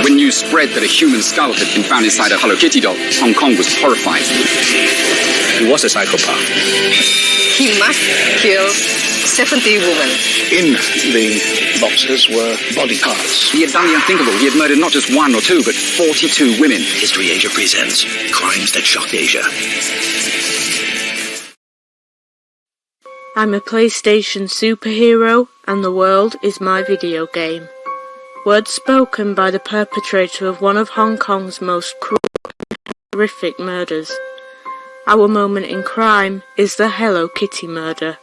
When news spread that a human skull had been found inside a Hello Kitty doll, Hong Kong was horrified. He was a psychopath. He must kill 70 women. In the boxes were body parts. He had done the unthinkable. He had murdered not just 1 or 2, but 42 women. History Asia presents Crimes That Shocked Asia. I'm a PlayStation superhero, and the world is my video game. Words spoken by the perpetrator of one of Hong Kong's most cruel and horrific murders. Our moment in crime is the Hello Kitty murder.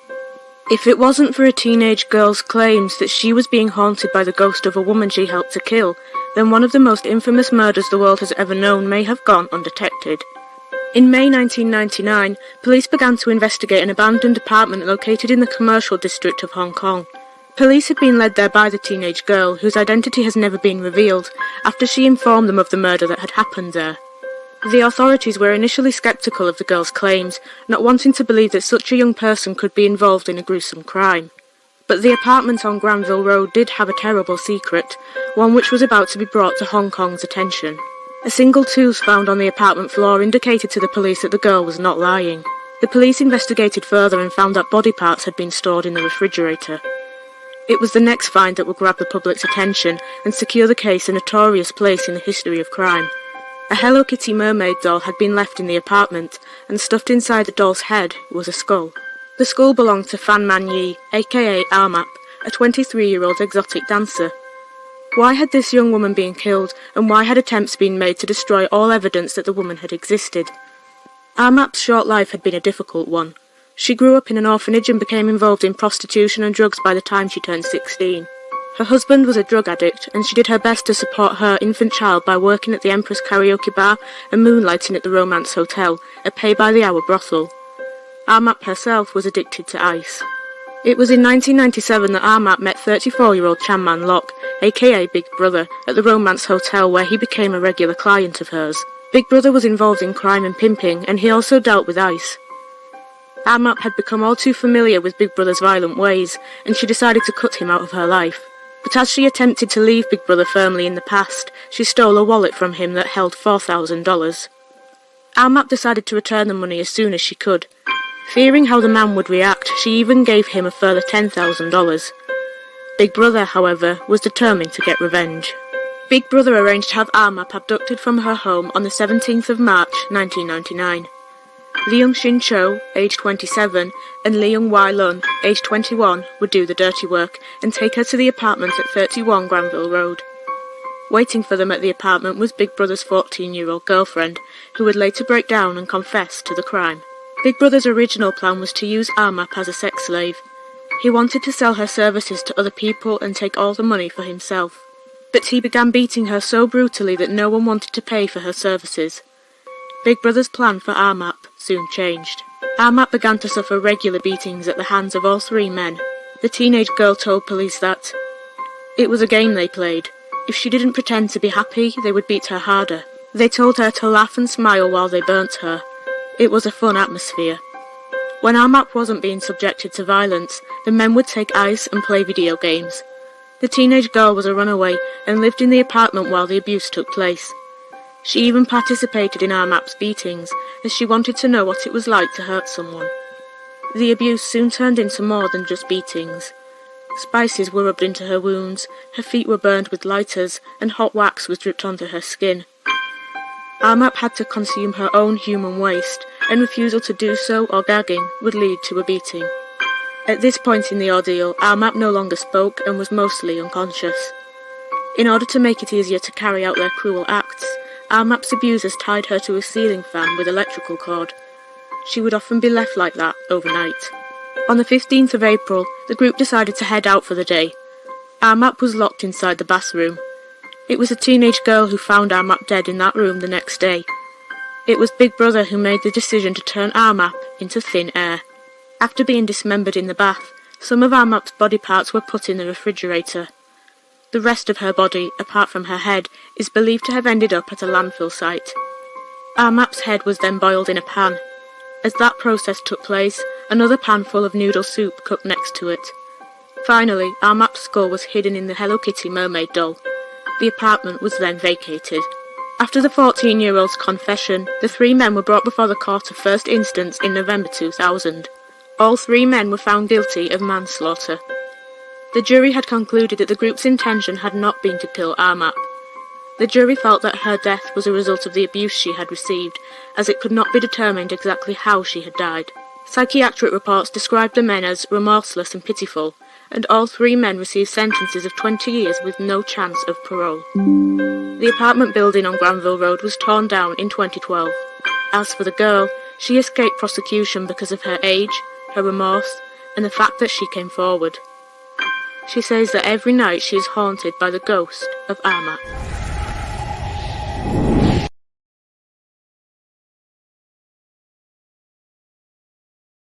If it wasn't for a teenage girl's claims that she was being haunted by the ghost of a woman she helped to kill, then one of the most infamous murders the world has ever known may have gone undetected. In May 1999, police began to investigate an abandoned apartment located in the commercial district of Hong Kong. Police had been led there by the teenage girl, whose identity has never been revealed, after she informed them of the murder that had happened there. The authorities were initially sceptical of the girl's claims, not wanting to believe that such a young person could be involved in a gruesome crime. But the apartment on Granville Road did have a terrible secret, one which was about to be brought to Hong Kong's attention. A single tooth found on the apartment floor indicated to the police that the girl was not lying. The police investigated further and found that body parts had been stored in the refrigerator. It was the next find that would grab the public's attention and secure the case a notorious place in the history of crime. A Hello Kitty mermaid doll had been left in the apartment, and stuffed inside the doll's head was a skull. The skull belonged to Fan Man Yi, aka Armap, a 23-year-old exotic dancer. Why had this young woman been killed, and why had attempts been made to destroy all evidence that the woman had existed? Armap's short life had been a difficult one. She grew up in an orphanage and became involved in prostitution and drugs by the time she turned 16. Her husband was a drug addict, and she did her best to support her infant child by working at the Empress Karaoke Bar and moonlighting at the Romance Hotel, a pay-by-the-hour brothel. Armap herself was addicted to ice. It was in 1997 that Armap met 34-year-old Chanman Lok, aka Big Brother, at the Romance Hotel, where he became a regular client of hers. Big Brother was involved in crime and pimping, and he also dealt with ice. Armap had become all too familiar with Big Brother's violent ways, and she decided to cut him out of her life. But as she attempted to leave Big Brother firmly in the past, she stole a wallet from him that held $4,000. Armap decided to return the money as soon as she could. Fearing how the man would react, she even gave him a further $10,000. Big Brother, however, was determined to get revenge. Big Brother arranged to have Armap abducted from her home on the 17th of March, 1999. Leung Shin Cho, aged 27, and Leung Wai Lun, aged 21, would do the dirty work and take her to the apartment at 31 Granville Road. Waiting for them at the apartment was Big Brother's 14-year-old girlfriend, who would later break down and confess to the crime. Big Brother's original plan was to use Armap as a sex slave. He wanted to sell her services to other people and take all the money for himself. But he began beating her so brutally that no one wanted to pay for her services. Big Brother's plan for Armap soon changed. Armap began to suffer regular beatings at the hands of all 3 men. The teenage girl told police that it was a game they played. If she didn't pretend to be happy, they would beat her harder. They told her to laugh and smile while they burnt her. It was a fun atmosphere. When Armap wasn't being subjected to violence, the men would take ice and play video games. The teenage girl was a runaway and lived in the apartment while the abuse took place. She even participated in Armap's beatings, as she wanted to know what it was like to hurt someone. The abuse soon turned into more than just beatings. Spices were rubbed into her wounds, her feet were burned with lighters, and hot wax was dripped onto her skin. Armap had to consume her own human waste, and refusal to do so or gagging would lead to a beating. At this point in the ordeal, Armap no longer spoke and was mostly unconscious. In order to make it easier to carry out their cruel acts, Armap's abusers tied her to a ceiling fan with electrical cord. She would often be left like that overnight. On the 15th of April, the group decided to head out for the day. Armap was locked inside the bathroom. It was a teenage girl who found Armap dead in that room the next day. It was Big Brother who made the decision to turn Armap into thin air. After being dismembered in the bath, some of Armap's body parts were put in the refrigerator. The rest of her body, apart from her head, is believed to have ended up at a landfill site. Armap's head was then boiled in a pan. As that process took place, another pan full of noodle soup cooked next to it. Finally, Armap's skull was hidden in the Hello Kitty mermaid doll. The apartment was then vacated. After the 14-year-old's confession, the 3 men were brought before the court of first instance in November 2000. All 3 men were found guilty of manslaughter. The jury had concluded that the group's intention had not been to kill Ahmad. The jury felt that her death was a result of the abuse she had received, as it could not be determined exactly how she had died. Psychiatric reports described the men as remorseless and pitiful, and all 3 men received sentences of 20 years with no chance of parole. The apartment building on Granville Road was torn down in 2012. As for the girl, she escaped prosecution because of her age, her remorse, and the fact that she came forward. She says that every night she is haunted by the ghost of Ahmad.